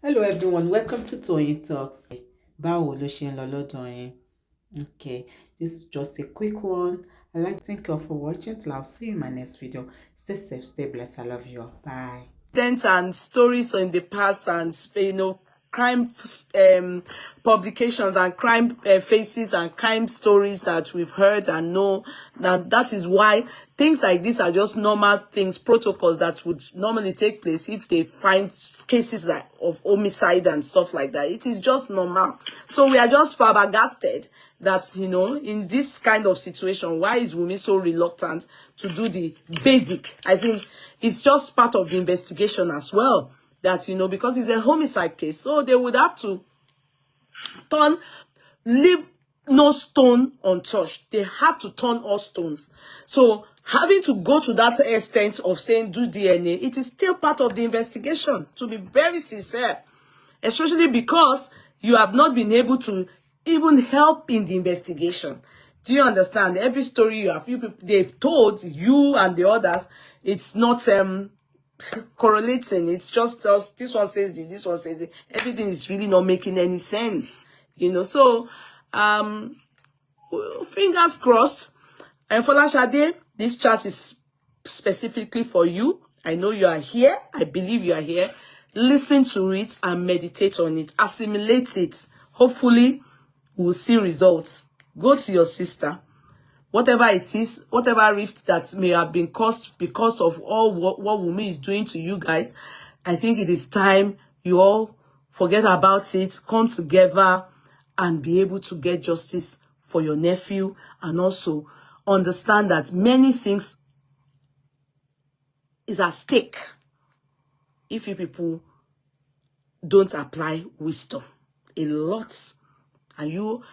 Hello everyone, welcome to Toyeen Talks. Báwo ló ṣe ń lọ lọ́dọ̀ yín? Okay, this is just a quick one. I'd like to thank you all for watching. Till I'll see you in my next video. Stay safe, stay blessed. I love you all. Bye. And stories in the past, and crime publications and crime faces and crime stories that we've heard and know that is why things like this are just normal things, protocols that would normally take place if they find cases of homicide and stuff like that. It is just normal. So we are just flabbergasted that, in this kind of situation, why is Wunmi so reluctant to do the basic? I think it's just part of the investigation as well, that, because it's a homicide case, so they would have to leave no stone untouched. They have to turn all stones. So having to go to that extent of saying do DNA, it is still part of the investigation, to be very sincere, especially because you have not been able to even help in the investigation. Do you understand? Every story you have, they've told you and the others, it's not correlating. It's just this one says this one says this. Everything is really not making any sense, So fingers crossed. And Folashade, this chat is specifically for you. I know you are here. I believe you are here. Listen to it and meditate on it. Assimilate it. Hopefully, we'll see results. Go to your sister. Whatever it is, whatever rift that may have been caused because of all what Wunmi is doing to you guys, I think it is time you all forget about it, come together and be able to get justice for your nephew, and also understand that many things is at stake if you people don't apply wisdom. A lot. And you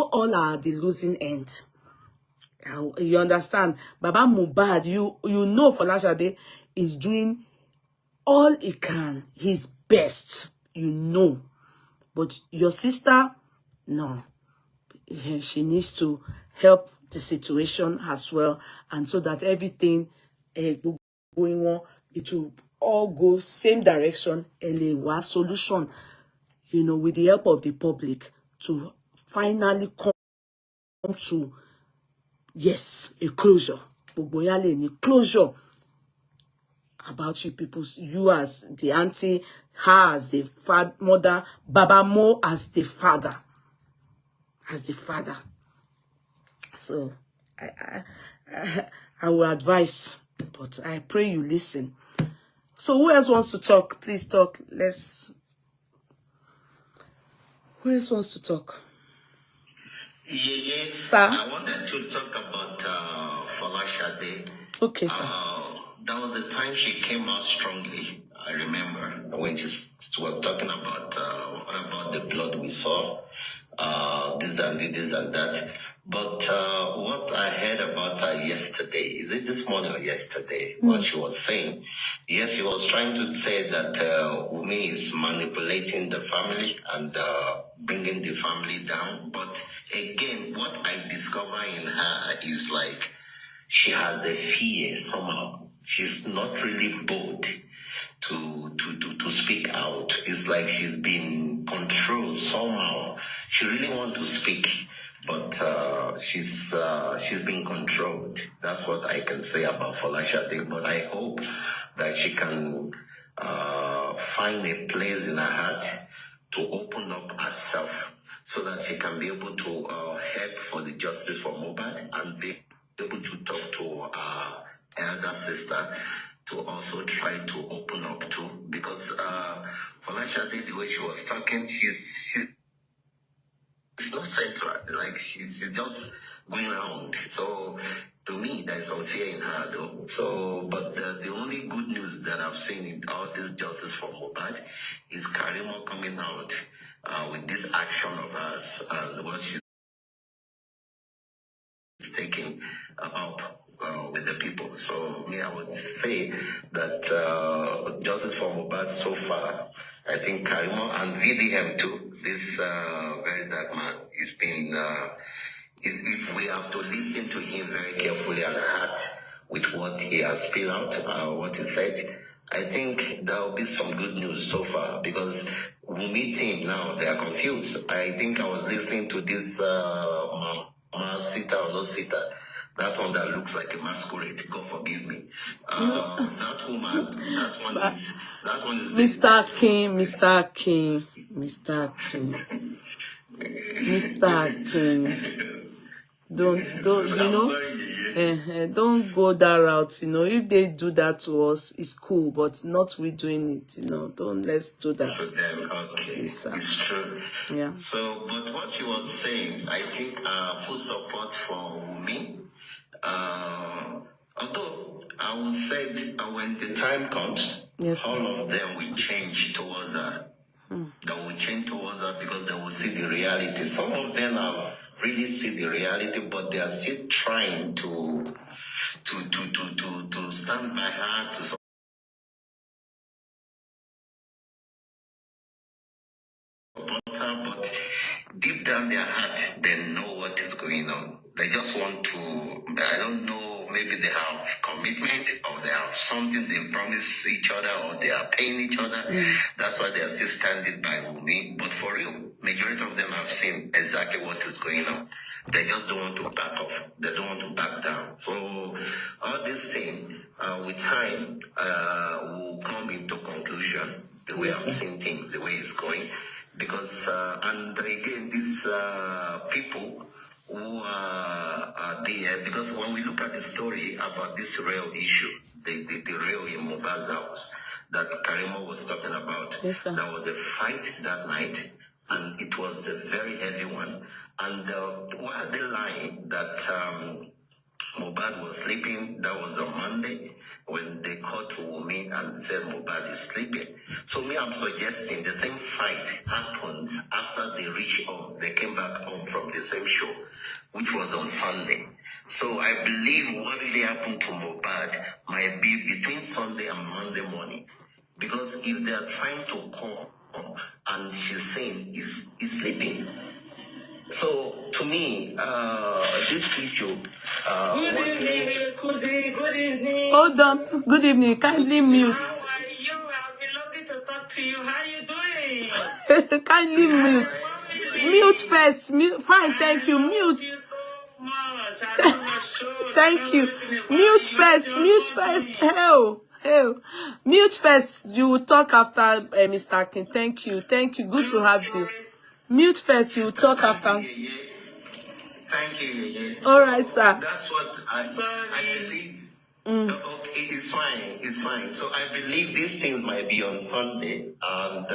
all are the losing end. You understand? Baba Mohbad, you know Folashade is doing all he can, his best, But your sister, no. She needs to help the situation as well, and so that everything going on, it will all go same direction, and a solution, with the help of the public, to finally come to, yes, a closure. Closure about you people, you as the auntie, her as the mother, Baba Mo as the father. So I will advise, but I pray you listen. So who else wants to talk? Please talk. Who else wants to talk? Yeah, sir. I wanted to talk about Folashade. Okay, sir. That was the time she came out strongly. I remember when she was talking about the blood we saw, this and that. But what I heard about her yesterday, is it this morning or yesterday, what she was saying? Yes, she was trying to say that Wunmi is manipulating the family and bringing the family down. But again, what I discover in her is like she has a fear somehow. She's not really bold to speak out. It's like she's been controlled somehow. She really wants to speak, but she's been controlled. That's what I can say about Folashade. But I hope that she can find a place in her heart to open up herself, so that she can be able to help for the justice for Mohbad, and be able to talk to our elder sister to also try to open up too. Because Folashade, the way she was talking, she's not central. Like she's just going around. So to me, there's some fear in her though. So, but the only good news that I've seen in all this justice for Mohbad is Karimo coming out with this action of hers and what she's taking up with the people. So me, I would say that justice for Mohbad so far, I think Karimo and VDM too, this very dark man, is been, if we have to listen to him very carefully and act with what he has spilled out, what he said, I think there will be some good news so far because Wunmi team now they are confused. I think I was listening to this Mama Sita or no Sita, that one that looks like a masquerade. God forgive me. That woman, that one is Mr. King, Mr. King, Mr. King, Mr. King. Don't you know? Don't go that route. You know, if they do that to us, it's cool, but not we doing it. You know, let's do that. Okay, Please, it's true. Yeah. So, but what you were saying, I think full support for me. Although I would say when the time comes, yes, all of them will change towards her. They will change towards her because they will see the reality. Some of them have really see the reality, but they are still trying to stand by her, to support her, but deep down their heart, they know what is going on. They just want to, I don't know, maybe they have commitment or they have something they promise each other or they are paying each other. That's why they are still standing by Wunmi. But for real, majority of them have seen exactly what is going on. They just don't want to back off. They don't want to back down. So all this thing, with time, will come into conclusion. The way I'm seeing things, the way it's going. Because, and again, these people who are there, because when we look at the story about this real issue, the real in Mohbad's house that Karimo was talking about, there was a fight that night, and it was a very heavy one. And why are they lying that Mohbad was sleeping? That was on Monday when they called to Wunmi and said Mohbad is sleeping. So me, I'm suggesting the same fight happened after they reached home. They came back home from the same show, which was on Sunday. So I believe what really happened to Mohbad might be between Sunday and Monday morning. Because if they are trying to call and she's saying he's sleeping. So to me, this issue. Good evening. Hold on. Good evening. Kindly mute. How are you? I'll be lovely to talk to you. How are you doing? Kindly mute. Mute first. Mute. Fine, thank you. Mute. So much. I Thank you. Mute first. Mute first. Hell. Mute first. You will talk after Mr. King. Thank you. Thank you. Good to have you. Mute first. You will talk after. Thank you. All right, sir. That's what I believe. Okay, it's fine. It's fine. So I believe these things might be on Sunday, and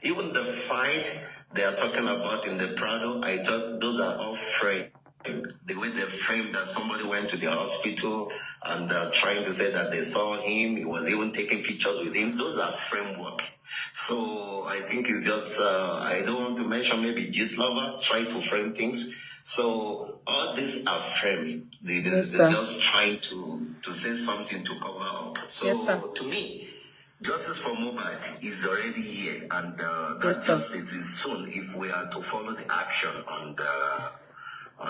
even the fight they are talking about in the Prado, I thought those are all framed. The way they framed that somebody went to the hospital and trying to say that they saw him, he was even taking pictures with him. Those are framework. So I think it's just, I don't want to mention maybe Gislava trying to frame things. So all these are framed. They're just trying to say something to cover up. So to me, justice for Mohbad is already here, and that justice is soon if we are to follow the action on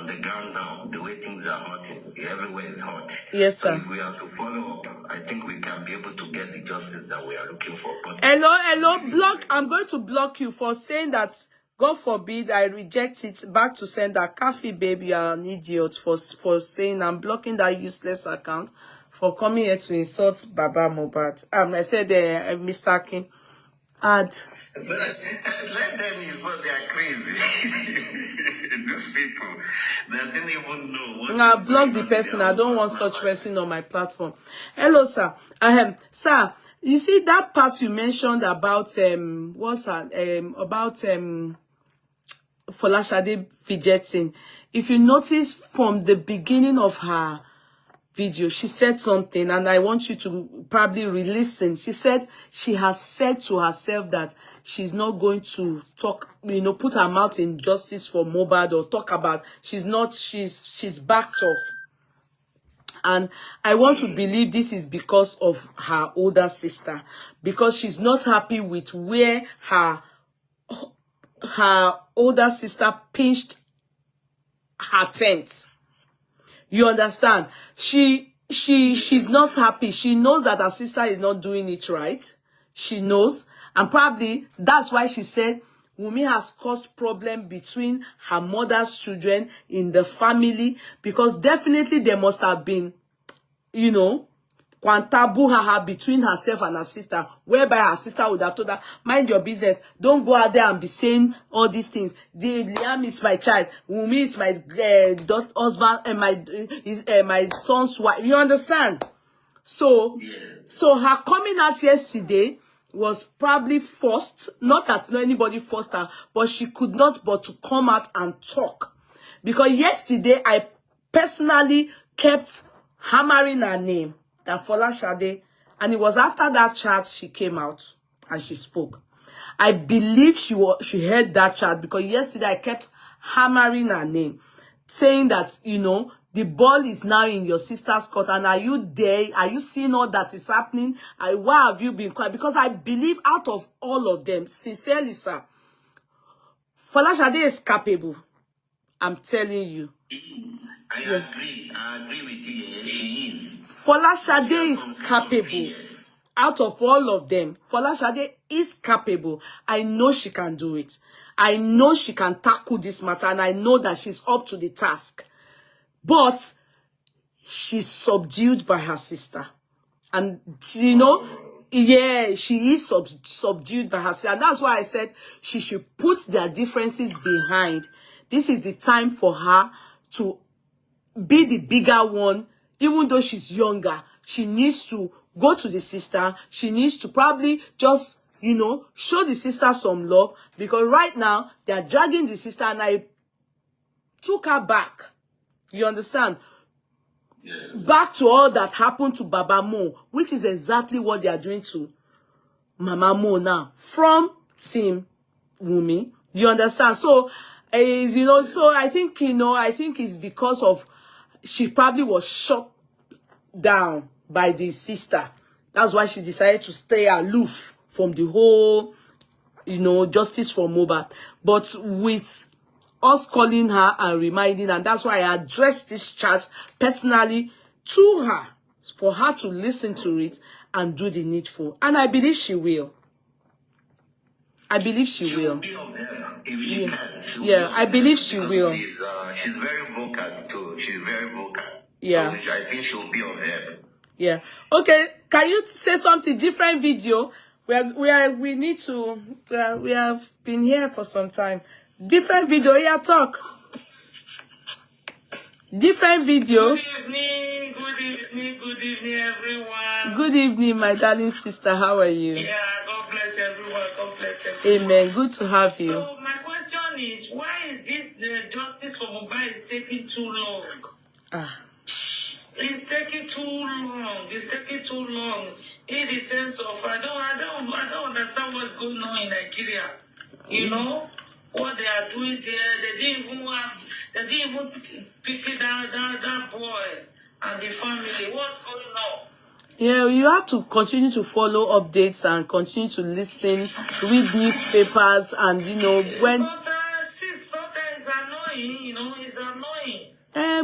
the ground now, the way things are hurting. Everywhere is hot. Yes, so sir. If we have to follow up, I think we can be able to get the justice that we are looking for. But hello, block. I'm going to block you for saying that, God forbid, I reject it. Back to sender. Kafi, baby, you are an idiot for saying I'm blocking that useless account for coming here to insult Baba Mohbad. I said, Mr. King, add. But let them insult, they are crazy. These people, they didn't even know what. I block the person. I don't want such person on my platform. Hello, sir. Sir, you see that part you mentioned about what's that? About Folashade fidgeting. If you notice from the beginning of her video, she said something, and I want you to probably re-listen. She said she has said to herself that she's not going to talk, put her mouth in justice for Mohbad or talk about, she's backed off. And I want to believe this is because of her older sister, because she's not happy with where her older sister pinched her tent. You understand? She she's not happy. She knows that her sister is not doing it right. She knows, and probably that's why she said Wunmi has caused problem between her mother's children in the family, because definitely there must have been, you know, kwantabu between herself and her sister, whereby her sister would have told her, mind your business, don't go out there and be saying all these things. Liam is my child, Wunmi is my husband, and my son's wife. You understand? So, so her coming out yesterday was probably forced. Not that anybody forced her, but she could not but to come out and talk. Because yesterday, I personally kept hammering her name, that Folashade, and it was after that chat she came out and she spoke. I believe she heard that chat, because yesterday I kept hammering her name, saying that, you know, the ball is now in your sister's court, and are you there? Are you seeing all that is happening? Why have you been quiet? Because I believe out of all of them, sincerely, sir, Folashade is capable. I'm telling you. I agree. I agree with you. She is. Folashade is capable. Out of all of them, Folashade is capable. I know she can do it. I know she can tackle this matter, and I know that she's up to the task. But she's subdued by her sister. And, you know, yeah, she is subdued by her sister. And that's why I said she should put their differences behind. This is the time for her to be the bigger one. Even though she's younger, she needs to go to the sister. She needs to probably just, you know, show the sister some love. Because right now, they are dragging the sister, and I took her back. You understand? Yes. Back to all that happened to Baba Mo, which is exactly what they are doing to Mama Mo now, from Team Wunmi. You understand? So, you know, so I think, you know, I think it's because of, she probably was shut down by the sister. That's why she decided to stay aloof from the whole, you know, justice for Mohbad. But with us calling her and reminding, and that's why I addressed this charge personally to her, for her to listen to it and do the needful. And I believe she will. I believe she will. Yeah, I believe she will. She's very vocal too. She's very vocal. Yeah. So I think she'll be of help. Yeah. Okay. Can you say something different video? We need to. We have been here for some time. Different video. Yeah, talk. Different video. Good evening. Good evening. Good evening, everyone. Good evening, my darling sister. How are you? Yeah. God bless everyone. God bless everyone. Amen. Good to have you. So my question is, why is this the justice for Mohbad is taking too long? It's taking too long. It's taking too long. In the sense of I don't understand what's going on in Nigeria. You know what they are doing there. They didn't even pity that boy and the family. What's going on? Yeah, you have to continue to follow updates and continue to listen, read newspapers, and you know when. Sometimes it's annoying. You know, it's annoying.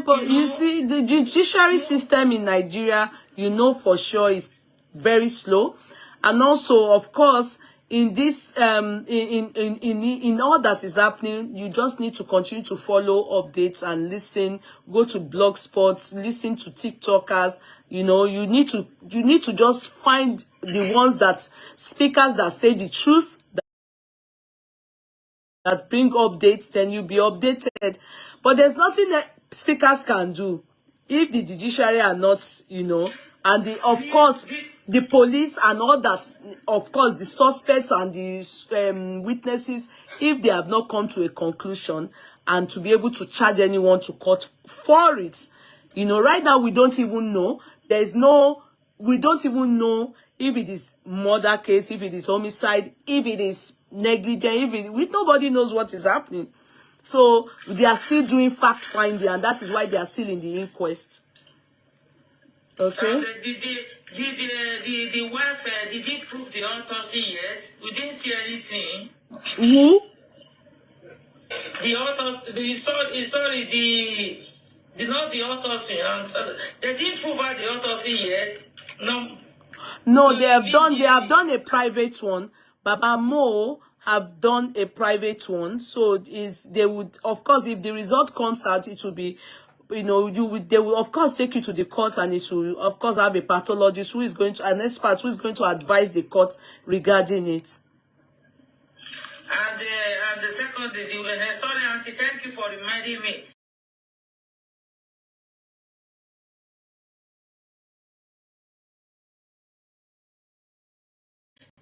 But you see, the judiciary system in Nigeria, you know for sure, is very slow, and also, of course, in this in all that is happening, you just need to continue to follow updates and listen. Go to blog spots, listen to TikTokers. You know, you need to just find the ones that speakers that say the truth, that bring updates. Then you'll be updated. But there's nothing that speakers can do if the judiciary are not, you know, and of course the police and all that, of course the suspects and the witnesses, if they have not come to a conclusion and to be able to charge anyone to court for it. You know, right now we don't even know. We don't even know if it is murder case, if it is homicide, if it is negligent, nobody knows what is happening. So they are still doing fact finding, and that is why they are still in the inquest. Okay. The wife did he prove the autopsy yet? We didn't see anything. Who? The autopsy. Sorry. Not the autopsy, and they didn't prove out the autopsy yet. No. No, they have done a private one. Baba Mo have done a private one. So they would, of course, if the result comes out, it will be, they will of course take you to the court, and it will of course have a pathologist who is going to, an expert who is going to advise the court regarding it. And the second, sorry, Auntie, thank you for reminding me.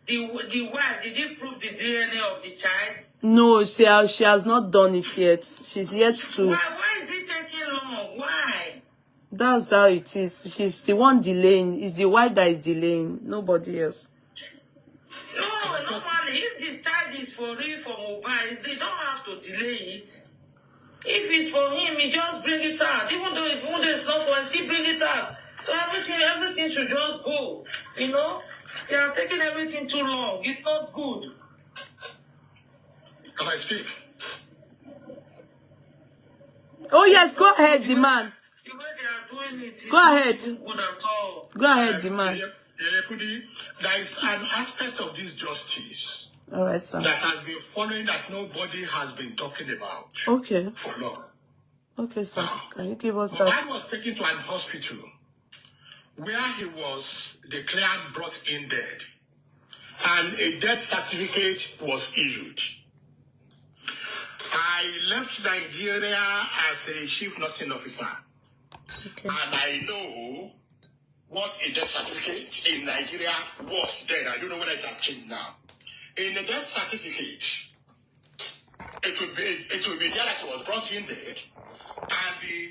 The wife, did he prove the DNA of the child? No, she has not done it yet. She's yet to. Why is it taking long? Why? That's how it is. She's the one delaying. It's the wife that is delaying. Nobody else. No, normally, if this child is for real for Mohbad, they don't have to delay it. If it's for him, he just bring it out. Even though if one is not for him, still bring it out. So everything should just go. They are taking everything too long. It's not good. Can I speak? Oh yes, go ahead, the man. The way they are doing it, go ahead. Good at all. Go ahead, the man. There is an aspect of this justice. All right, sir. That has been following that nobody has been talking about. Okay. For long. Okay, sir. Can you give us that? that? I was taken to an hospital where he was declared brought in dead, and a death certificate was issued. I left Nigeria as a chief nursing officer, and I know what a death certificate in Nigeria was then. I don't know whether it has changed now. In a death certificate, it will be there that he was brought in dead, and the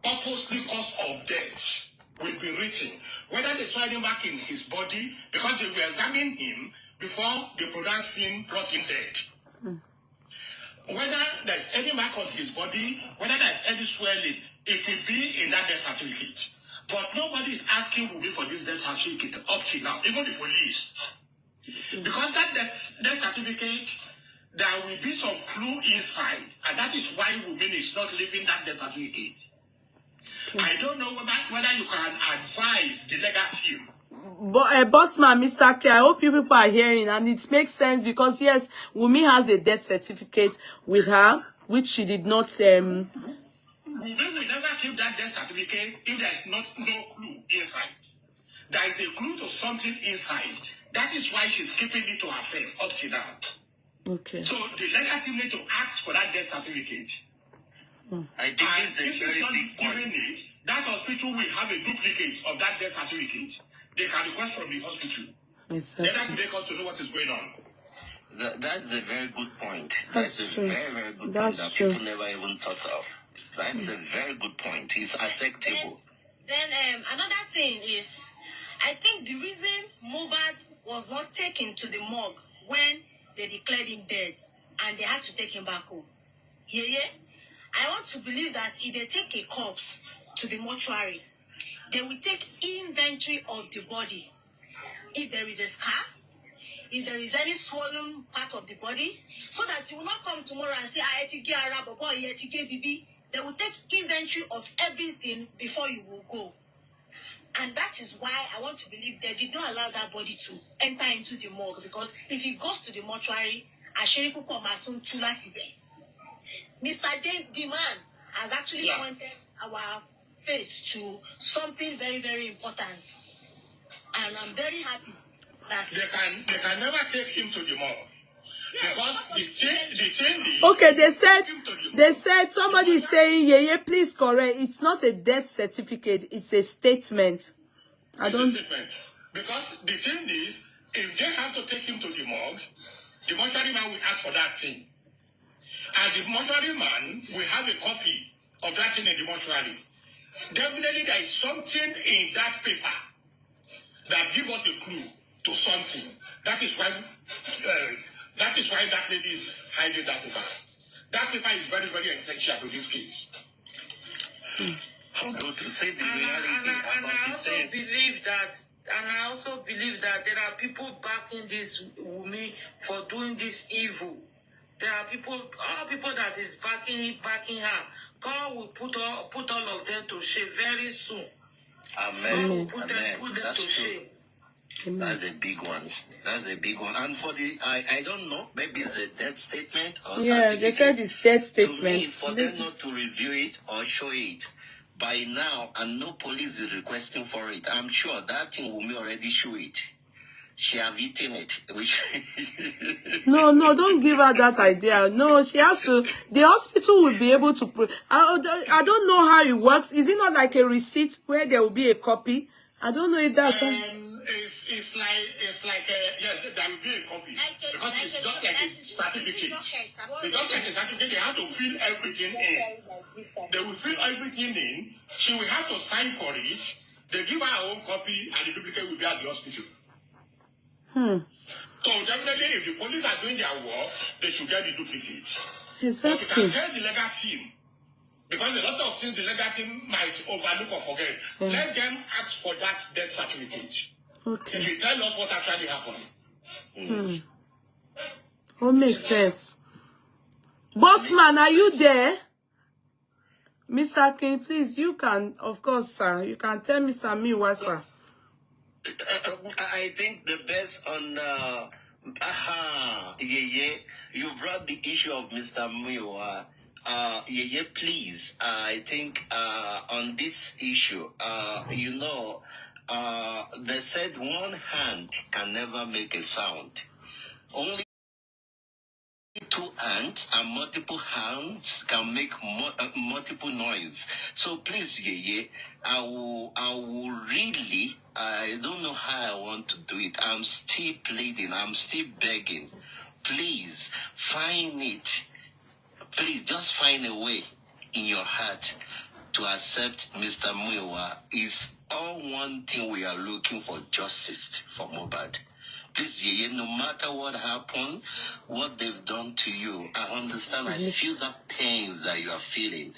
purposely cause of death will be written. Whether they saw him back in his body, because they will examine him before they pronounce him brought in dead. Whether there's any mark on his body, whether there's any swelling, it will be in that death certificate. But nobody is asking Wunmi for this death certificate up to now, even the police. Because that death certificate, there will be some clue inside, and that is why Wunmi is not leaving that death certificate. I don't know whether you can advise the legal team. But bossman, Mr. K, I hope you people are hearing, and it makes sense because yes, Wunmi has a death certificate with her, which she did not. Wunmi will never keep that death certificate if there is no clue inside. There is a clue to something inside. That is why she's keeping it to herself up to now. Okay. So the legal team need to ask for that death certificate. I think if it's not given it, that hospital will have a duplicate of that death certificate. They can request from the hospital. Exactly. They have to make us to know what is going on. That's a very good point. That's true. A very, very good That's point true. That people never even thought of. That's a very good point. It's acceptable. Then another thing is, I think the reason Mohbad was not taken to the morgue when they declared him dead and they had to take him back home. Yeah. I want to believe that if they take a corpse to the mortuary, they will take inventory of the body. If there is a scar, if there is any swollen part of the body, so that you will not come tomorrow and say, they will take inventory of everything before you will go. And that is why I want to believe they did not allow that body to enter into the morgue, because if it goes to the mortuary, Mr. Dave, the man, has actually pointed our face to something very, very important. And I'm very happy that they can never take him to the morgue. Because the thing is, okay, they said somebody is saying, yeah, please correct. It's not a death certificate, it's a statement. It's a statement. Because the thing is, if they have to take him to the morgue, the mortuary man will ask for that thing. And the mortuary man will have a copy of that thing in the mortuary. Definitely there is something in that paper that gives us a clue to something. That is why that lady is hiding that paper. That paper is very, very essential to this case. To say the reality and I also believe that there are people backing this Wunmi for doing this evil. There are people, all people that is backing her. God will put all of them to shame very soon. Amen. God will put them to That's true. shame. Amen. That's a big one. That's a big one. And for the, I don't know, maybe it's a death statement or Yeah, they said it's death To me, statement. for them not to review it or show it by now, and no police is requesting for it, I'm sure that thing will already show it. She have eaten it. Which No, don't give her that idea. No, she has to. The hospital will be able to. I don't know how it works. Is it not like a receipt where there will be a copy? I don't know if that's. It's like yes, there will be a copy because it's just like a certificate. It's just like a certificate. They have to fill everything in. They will fill everything in. She will have to sign for it. They give her her own copy, and the duplicate will be at the hospital. So definitely, if the police are doing their work, they should get the duplicate. But you can tell the legal team, because a lot of things the legal team might overlook or forget. Let them ask for that death certificate. Okay. If you tell us what actually happened. What makes sense? Bossman, are you there? Mr. King, please, you can, of course, sir. You can tell Mr. Miwa, sir. I think the best on you brought the issue of Mr. Miwa. Please. I think on this issue, they said one hand can never make a sound. Only two hands and multiple hands can make multiple noise. So please, I will really, I don't know how I want to do it. I'm still pleading, I'm still begging. Please find it. Please just find a way in your heart to accept Mr. Muiwa. It's all one thing we are looking for, justice for Mohbad. Please, no matter what happened, what they've done to you, I understand. I feel that pain that you are feeling.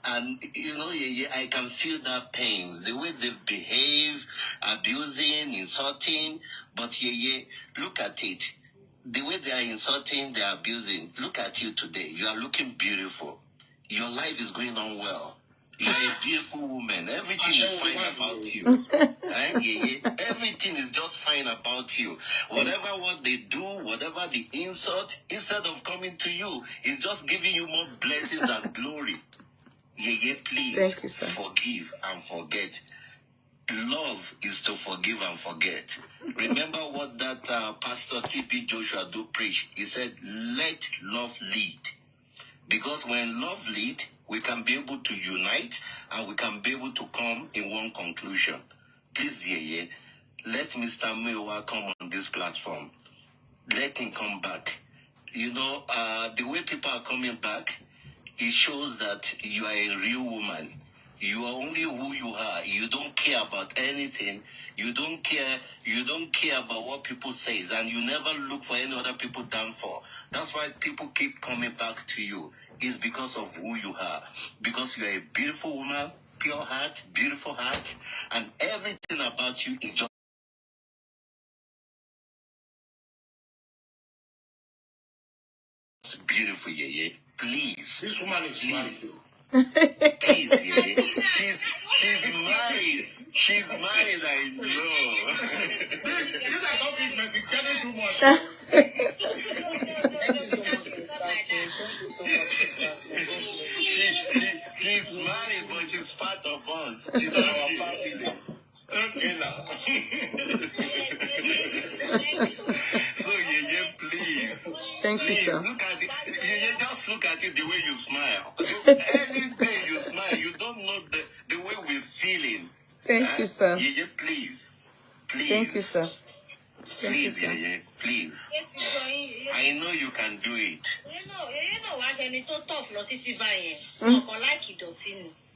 And, I can feel that pain. The way they behave, abusing, insulting. But, look at it. The way they are insulting, they are abusing. Look at you today. You are looking beautiful. Your life is going on well. You are a beautiful woman. Everything is fine about you. Everything is just fine about you. Whatever what they do, whatever the insult, instead of coming to you, it's just giving you more blessings and glory. Please. Thank you, sir. Forgive and forget. Love is to forgive and forget. Remember what that Pastor T.P. Joshua do preach. He said, let love lead. Because when love lead, we can be able to unite and we can be able to come in one conclusion. Please, let Mr. Mewa come on this platform. Let him come back. The way people are coming back, it shows that you are a real woman. You are only who you are. You don't care about anything. You don't care about what people say. And you never look for any other people down for. That's why people keep coming back to you. It's because of who you are. Because you are a beautiful woman, pure heart, beautiful heart. And everything about you is just beautiful, Please. This woman is married. Please, she's married. She's married, I know. These are topics might be getting too much. She's married, but she's part of us. She's our family. Okay, now. So, please. Thank you, sir. Look at it. Just look at it the way you smile. Any day you smile, you don't know the way we're feeling. Thank you, sir. Please. Thank you, sir. Thank you, Please, sir. please. I know you can do it.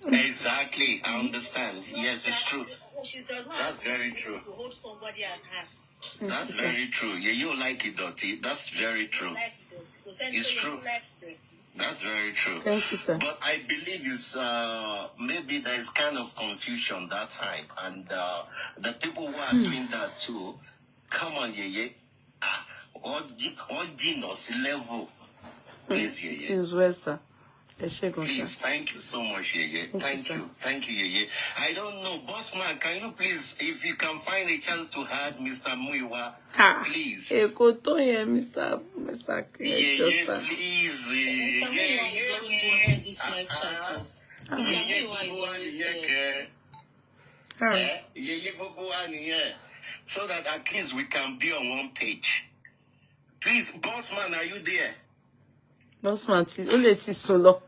Exactly, I understand. Yes, it's true. That's very true. To hold somebody at heart. That's very true. You like it, Dottie. That's very true. It's true. That's very true. Thank you, sir. But I believe it's maybe there is kind of confusion that time, and the people who are doing that too. Come on, all Dinos level. Please, Yeye. It is well, sir. Please, thank you so much, Yeye. Thank you, Yeye. I don't know, boss man, can you please, if you can find a chance to add Mr. Muiwa, please. Mr. Yeye, please. Mr. Muiwa is always watching this live chat. Mr. Muiwa is always there. So that at least we can be on one page. Please, boss man, are you there? Boss man, only ti solo.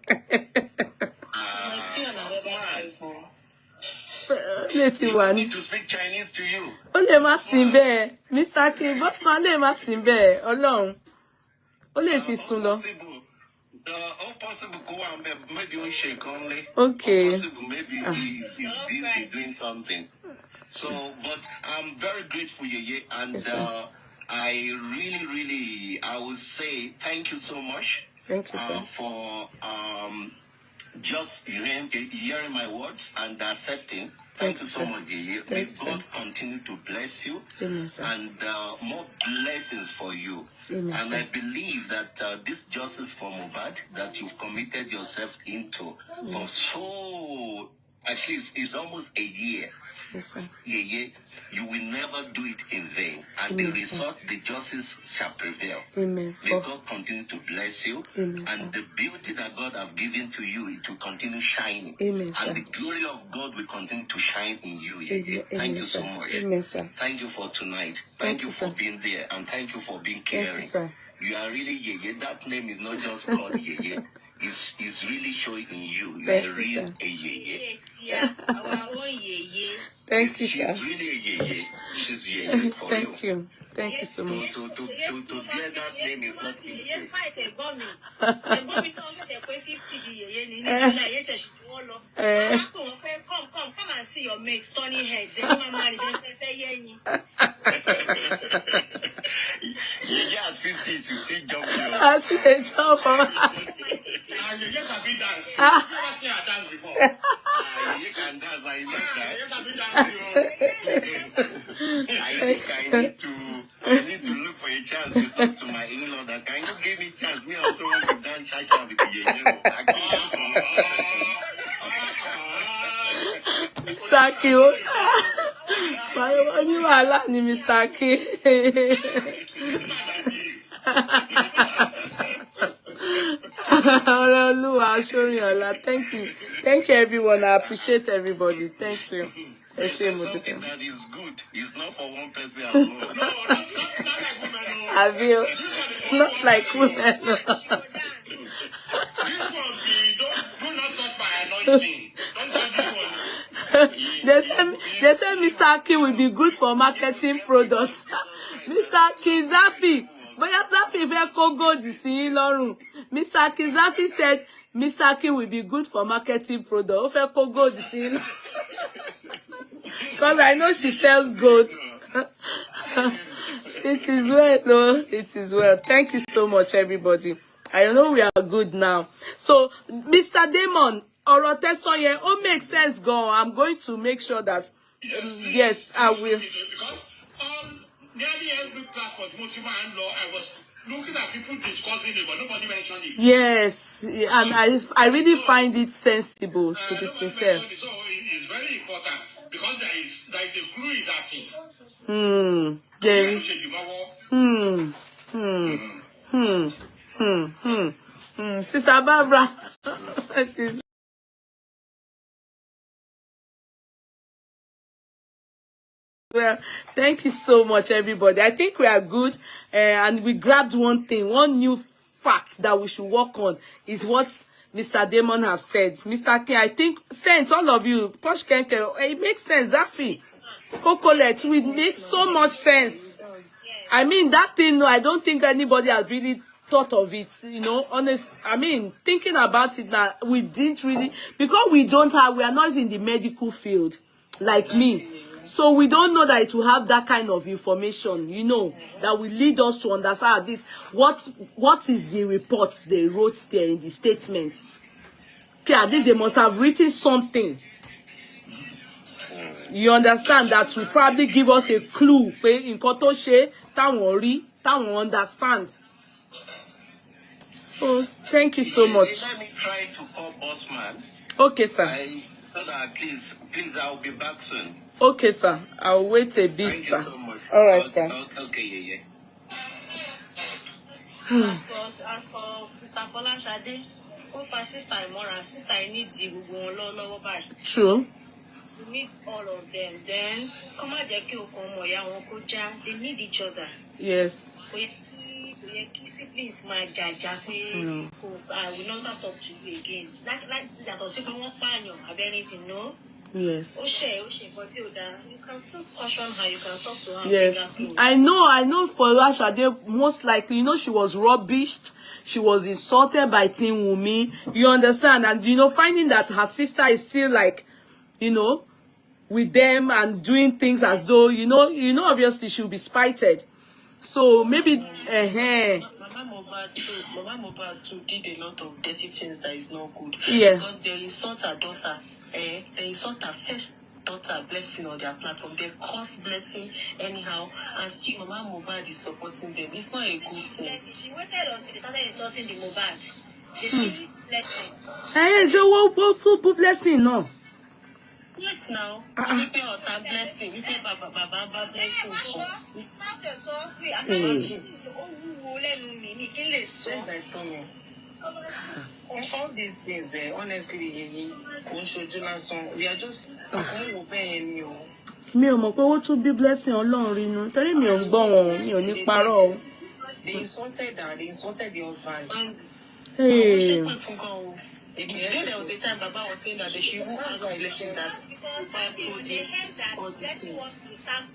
Need to speak Chinese to you. Only ma simbe, Mr. King, boss man, only ma simbe. Olorun. Only ti solo. All possible go and maybe we shake only. Okay. All possible maybe he's busy doing something. So, but I'm very grateful, Yeye, and yes, I really, I would say thank you so much. Thank you, sir. For just hearing my words and accepting. Thank you so much, Yeye. May God continue to bless you. Amen, sir. And more blessings for you. Amen, and sir. I believe that this justice for Mohbad that you've committed yourself into for so, at least it's almost a year. Yes, sir. Yeye, you will never do it in vain. And the result, the justice shall prevail. Amen. May God continue to bless you. Amen, and the beauty that God have given to you, it will continue shining. Amen, sir. And the glory of God will continue to shine in you. Yeye. Amen, Thank you sir. so much. Amen, sir. Thank you for tonight. Thank you for being there. And thank you for being caring. Thank you, sir. You are really Yeye. That name is not just called Yeye. It's really showing in you. You Thank are you, real sir. a Yeye. Our own Yeye. Thank you, sir. She's really a Yeye. She's Yeye for you. Thank you. Thank you so much. To get that name is not easy. Yes, fight a gummy. A gummy comes at 50 Come and see your mates turning heads. Yeye at 50 is still jumping. I see a jump. Yeye can be dance. You never seen her dance before. Yeye can dance, but you make that. I need to look for a chance to talk to my in-law that can you give me a chance? Me also want to dance Shasha with Yeye. Mr. King. Why you are ni Mr. King? Thank you. Thank you, everyone. I appreciate everybody. Thank you. It's something that is good. It's not for one person alone. No, not like women. I feel it's not like women. This one be do not touch my anointing. Don't touch this one. They say Mr. King will be good for marketing products. Mr. King Zafi, but Zafi fẹ́ kó gold sí lọ́rùn. Mr. King Zafi said Mr. King will be good for marketing products. Ó fẹ́ kó gold sí lọ́rùn. Because I know she sells gold. It is well, no, it is well. Thank you so much, everybody. I know we are good now. So, Mr. Damon, ọ̀rọ̀ tẹ́sán yẹn, ó make sense gan. I'm going to make sure that, yes, I will. Because nearly every platform, and law, I was looking at people discussing it, but nobody mentioned it. Yes, and I really find it sensible, to be sincere. So it's very important because there is a clue in that thing. Sister Barbara, it is well. Thank you so much, everybody. I think we are good, and we grabbed one thing, one new fact that we should work on is what Mr. Damon has said. Mr. King, I think, sense, all of you, Posh Kenke, it makes sense. Zafi, Cocolet, it makes so much sense. I mean, that thing, I don't think anybody has really thought of it, you know, honest. I mean, thinking about it now, we didn't really, because we are not in the medical field, like me. So we don't know that it will have that kind of information, you know, that will lead us to understand this. What is the report they wrote there in the statement? Okay, I think they must have written something. You understand that will probably give us a clue. In Kotoshe, understand. Oh, thank you so much. Let me try to call Bossman. Okay, sir. So that please, I'll be back soon. Okay, sir. I'll wait a bit, Thank sir. you so much. All right, sir. Okay, yeah. As for Sister Fola Shade, sister Imora, sister I need you go back. True. You meet all of them. Then come out there, they need each other. Yes. Siblings my jaja, I will not talk to you again. Like that was even one fan of anything, no? Yes. But you can still caution her, you can talk to her. Yes. I know for Lashade, most likely, she was rubbished. She was insulted by Team Wunmi. You understand? And, finding that her sister is still like, with them and doing things as though, obviously she'll be spited. So maybe, Mama Mohbad too did a lot of dirty things that is not good. Yeah. Because they insult her daughter. They insult her first daughter Blessing on their platform. They cause Blessing anyhow. And still Mama Mohbad is supporting them. It's not a good thing. She waited until they started insulting the Mohbad. They see Blessing. so what Blessing, no? Yes, now. We pay our Blessing. We pay Baba Blessing. So. All these things, honestly, we are just mi ò mọ̀ pé ó tún bí Blessing Ọlọ́run rí inú torí mi ò ń gbọ́ wọn mi ò ní parọ́ o. They insulted her, they insulted the husband. Hey. There was a time Baba was saying that they should even ask Blessing that all these things.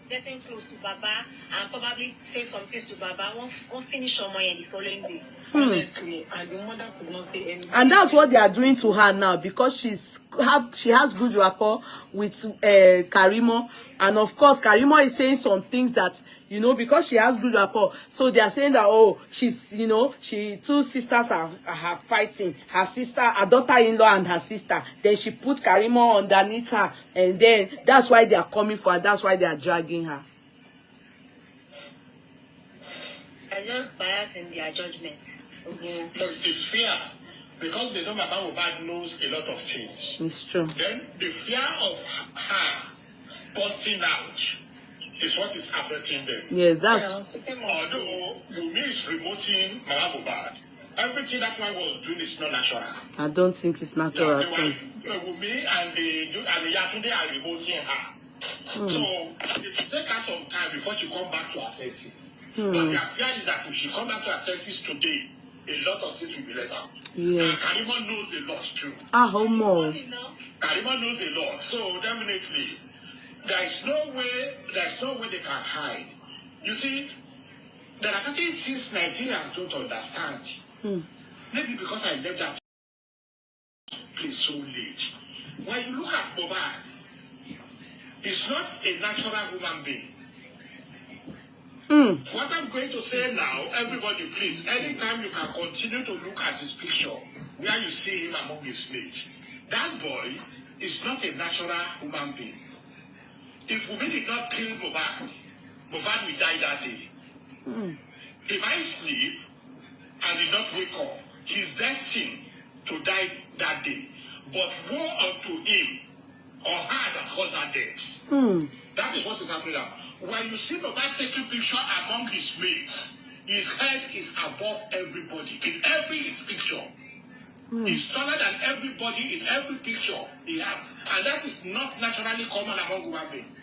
Getting close to Baba and probably say some things to Baba, won't finish somewhere in the following day. Honestly, and the mother could not say anything. And that's what they are doing to her now because she has good rapport with Karimo. And of course, Karimo is saying some things that, because she has good rapport. So they are saying that, she's, two sisters are fighting. Her sister, her daughter-in-law and her sister. Then she put Karimo underneath her. And then that's why they are coming for her. That's why they are dragging her. I just bias in their judgment. No, it is fear. Because they know Mama Mohbad knows a lot of things. It's true. Then the fear of her busting out is what is affecting them. Yes, that's... Although Wunmi is remoting Mama Mohbad, everything that one was doing is not natural. I don't think it's natural at all. Wunmi and the Yatunde are remoting her. So it will take her some time before she come back to her senses. But their fear is that if she come back to her senses today, a lot of things will be let out. Yeah. And Karimo knows a lot too. Homo. Karimo knows a lot. So definitely, there's no way they can hide. You see, there are certain things Nigerians don't understand. Maybe because I left that place so late. When you look at Mohbad, he's not a natural human being. What I'm going to say now, everybody please, anytime you can continue to look at his picture, where you see him among his mates, that boy is not a natural human being. If Wunmi did not kill Mohbad, Mohbad will die that day. He might sleep and did not wake up. He's destined to die that day. But woe unto him or her that caused that death. That is what is happening now. When you see Mohbad taking picture among his mates, his head is above everybody. In every picture, he's taller than everybody in every picture he has. And that is not naturally common among human beings.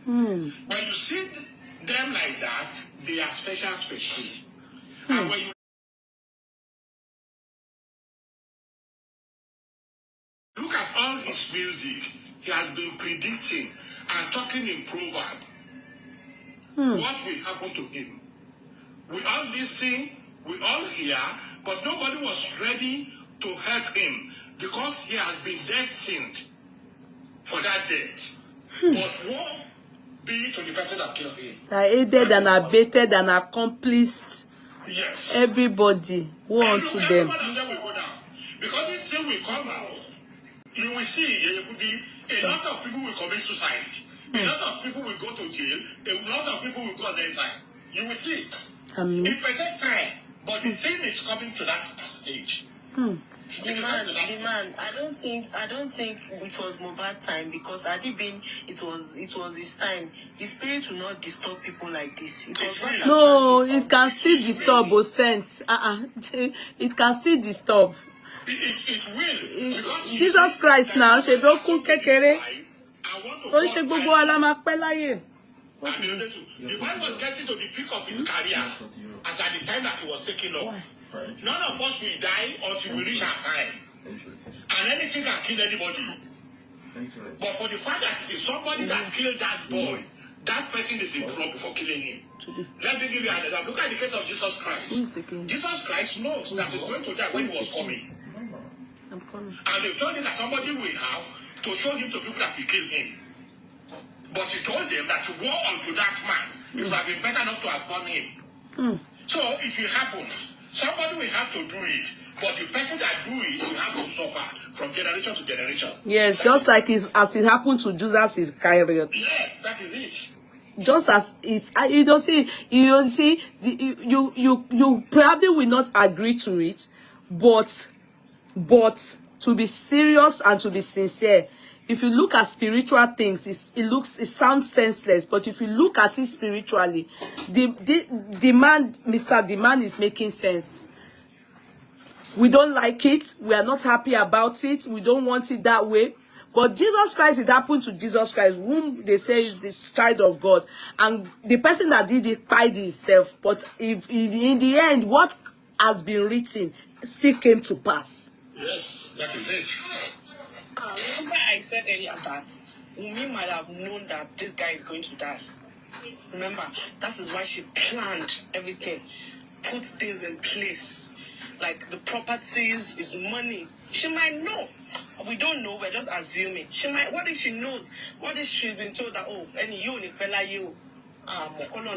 When you see them like that, they are special species. And when you look at all his music, he has been predicting and talking in proverb. What will happen to him? We all listen, we all hear, but nobody was ready to help him because he has been destined for that death. But woe be to the person that killed him. I aided and abetted and accomplished. Yes. Everybody. Woe unto them. Every one of them will go down. Because this thing will come out, you will see a lot of people will commit suicide. A lot of people will go to jail. A lot of people will go on the side. You will see. Amen. It may take time, But the thing is coming to that stage. The man. I don't think it was Mohbad time, because had it been, it was his time. The spirit will not disturb people like this. It was not No, it can still disturb both sense. It can still disturb. It will. Because Jesus Christ now, she broken kekere. I want to Ó ṣe gbogbo wa la máa pẹ́ láyé. And the boy was getting to the peak of his career as at the time that he was taking off. None of us will die until we reach our time. And anything can kill anybody. But for the fact that it is somebody that killed that boy, that person is in trouble for killing him. Let me give you an example. Look at the case of Jesus Christ. Jesus Christ knows that he's going to die when he was coming. And they told him that somebody will have to show him to people that will kill him. But he told them that to go unto that man, it would have been better not to have born him. So if it happens, somebody will have to do it. But the person that do it will have to suffer from generation to generation. Yes, just like as it happened to Judas Iscariot. Yes, that is it. Just as it's, you probably will not agree to it, but to be serious and to be sincere, if you look at spiritual things, it sounds senseless, but if you look at it spiritually, the man is making sense. We don't like it. We are not happy about it. We don't want it that way. But Jesus Christ, it happened to Jesus Christ, whom they say is the child of God. And the person that did it died himself. But if in the end, what has been written still came to pass. Yes, that is it. Remember I said earlier that Wunmi might have known that this guy is going to die. Remember, that is why she planned everything, put things in place. Like the properties, is money. She might know. We don't know, we're just assuming. She might, what if she knows? What if she's been told that, oh, any you, you.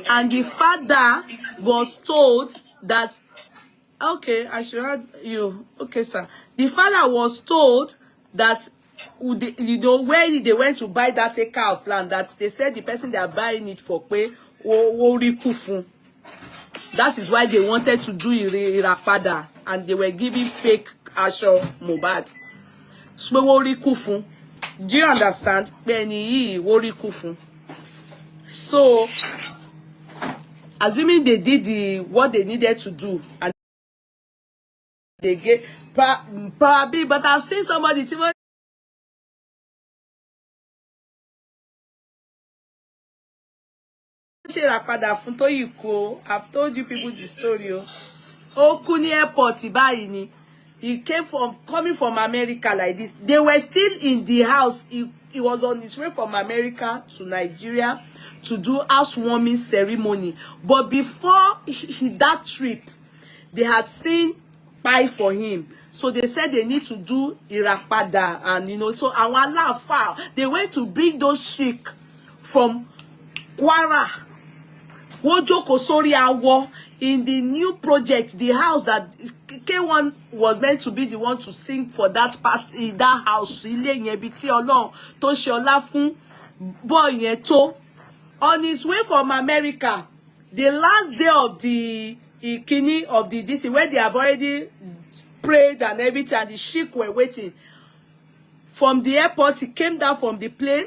And the father was told that, okay, I should have you. Okay, sir. The father was told that, you know, where they went to buy that acre of land, that they said the person they are buying it for pay, that is why they wanted to do Irapada, and they were giving fake Asho Mohbad. So, do you understand? So, assuming they did what they needed to do, and they get probably, but I've seen somebody I've told you people the story. Kuni airport ni. He came coming from America like this. They were still in the house. He was on his way from America to Nigeria to do housewarming ceremony. But before that trip, they had seen pie for him. So they said they need to do Irapada, and you know, so they went to bring those sheik from Kwara. Wojoko Sori Awo in the new project, the house that K1 was meant to be the one to sing for that party, that house. On his way from America, the last day of the Ikini of the DC, where they have already prayed and everything, and the sheik were waiting. From the airport, he came down from the plane.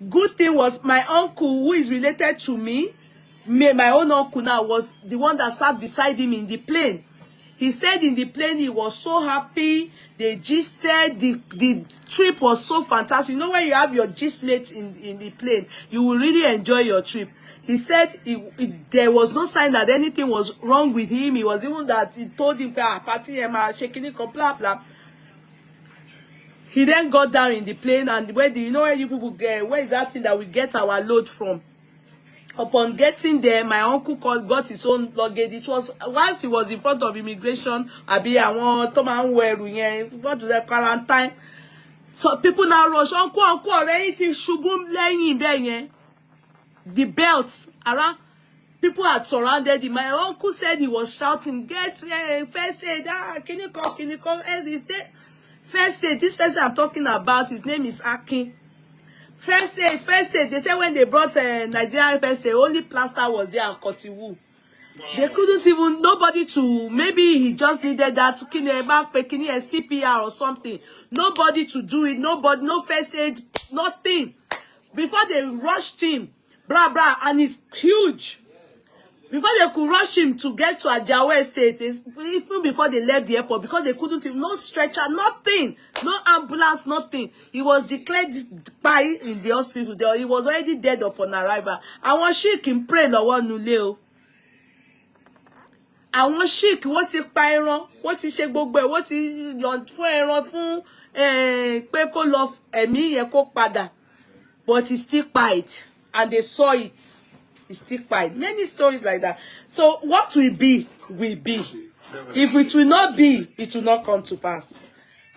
Good thing was my uncle, who is related to me, my own uncle now, was the one that sat beside him in the plane. He said in the plane he was so happy. They gisted. The trip was so fantastic. You know, when you have your gist mates in the plane, you will really enjoy your trip. He said there was no sign that anything was wrong with him. He was even that he told him, party shaking it, blah blah. He then got down in the plane, and where do you know where you people get? Where is that thing that we get our load from? Upon getting there, my uncle got his own luggage. It was once he was in front of immigration. What do they quarantine? So people now rush. Uncle, anything shubum laying the belts around. People had surrounded him. My uncle said he was shouting, "Get first aid! Can you come? First aid. This person I'm talking about, his name is Akin. First aid. They said when they brought Nigerian first aid, only plaster was there and cotton wool. They couldn't even, nobody to, maybe he just needed that to kill back, picking a CPR or something. Nobody to do it, nobody, no first aid, nothing. Before they rushed him, and it's huge. Before they could rush him to get to Aljia Estate, even before they left the airport, because they couldn't even, no stretcher, nothing, no ambulance, nothing. He was declared by in the hospital. He was already dead upon arrival. I was sick in pray lọ́wọ́ nulẹ̀. Àwọn sick, wọ́n ti pa ẹran, wọ́n ti ṣe gbogbo ẹ̀, wọ́n ti yàn fún ẹran fún pé kó lọ ẹ̀mí yẹn kó padà. But he still pied, and they saw it. He still pied. Many stories like that. So what will be, will be. If it will not be, it will not come to pass.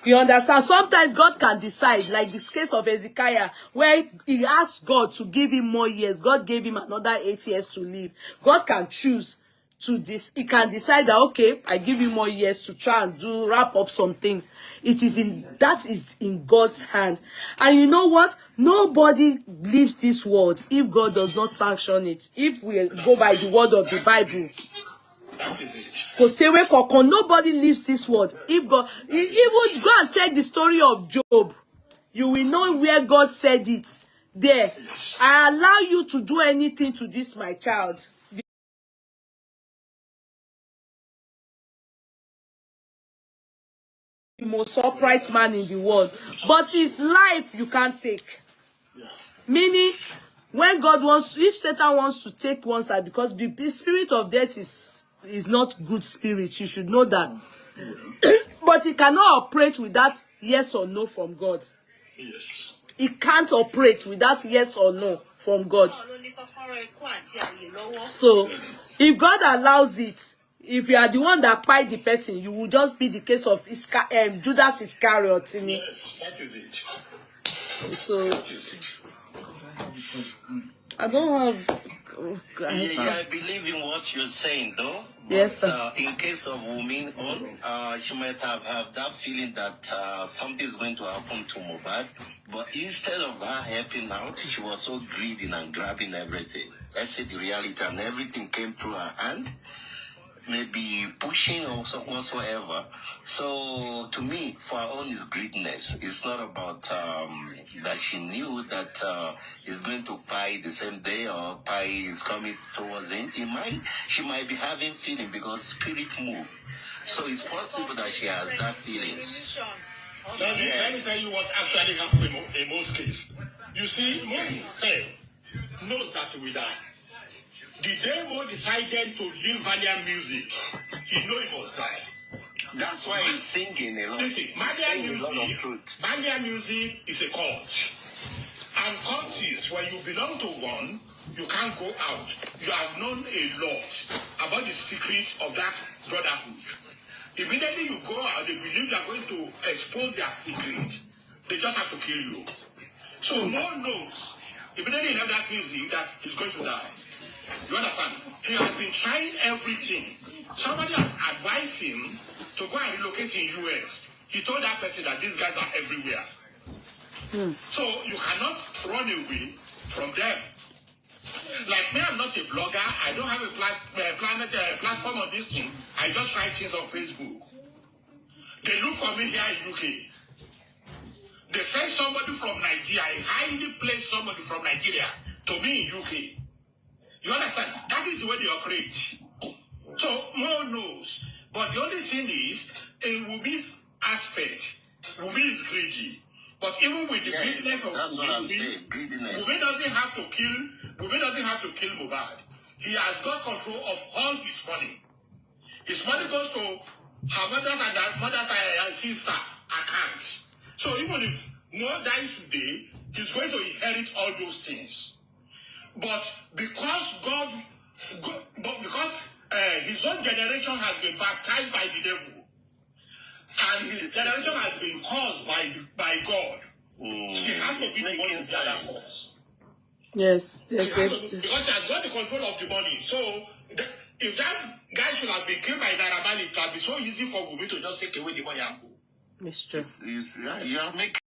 You understand? Sometimes God can decide, like this case of Hezekiah, where he asked God to give him more years. God gave him another 8 years to live. God can choose to this. He can decide that, okay, I give you more years to try and wrap up some things. That is in God's hand. And you know what? Nobody leaves this world if God does not sanction it. If we go by the word of the Bible. Nobody leaves this world. If God, even go and check the story of Job, you will know where God said it. There, I allow you to do anything to this, my child. The most upright man in the world, but his life you can't take. Meaning, when God wants, if Satan wants to take one's life, because the spirit of death is not good spirit, you should know that. But he cannot operate without yes or no from God. Yes. He can't operate without yes or no from God. So, if God allows it, if you are the one that pied the person, you will just be the case of Judas Iscariot. Yes, that is it. So, That is it. I don't have... I believe in what you're saying, though. But, yes, sir. In case of Wunmi, she might have that feeling that something is going to happen to Mohbad. But instead of her helping out, she was so greedy and grabbing everything. That's the reality, and everything came through her hand. Maybe pushing or whatsoever. So to me, for her own is greediness. It's not about that she knew that it's going to pie the same day or pie is coming towards it. She might be having feeling because spirit move. So it's possible that she has that feeling. Let me tell you what actually happened in most cases. You see, Mo himself knows that he will die. The day Mo decided to leave Valiant music, he knew he must die. That's why he's singing a lot. Listen, Valiant music is a cult. And cultists, when you belong to one, you can't go out. You have known a lot about the secret of that brotherhood. Immediately you go out, they believe you are going to expose their secret. They just have to kill you. So no one knows. Immediately he left that music that he's going to die. You understand? He has been trying everything. Somebody has advised him to go and relocate in US. He told that person that these guys are everywhere. So you cannot run away from them. Like me, I'm not a blogger. I don't have a platform on this thing. I just write things on Facebook. They look for me here in UK. They send somebody from Nigeria, a highly placed somebody from Nigeria, to me in UK. You understand? That is the way they operate. So, Mo knows. But the only thing is, in Wunmi's aspect, Wunmi is greedy. But even with the greediness of Wunmi doesn't have to kill Mohbad. He has got control of all his money. His money goes to her mother's and her mother's sister accounts. So even if Mo dies today, he's going to inherit all those things. But because his own generation has been baptized by the devil, and his generation has been caused by God, she has to be the one to the other cause. Yes, because she has got the control of the money. So if that guy should have been killed by Naira Marley, it would be so easy for Wunmi to just take away the money and go. It's true. You are making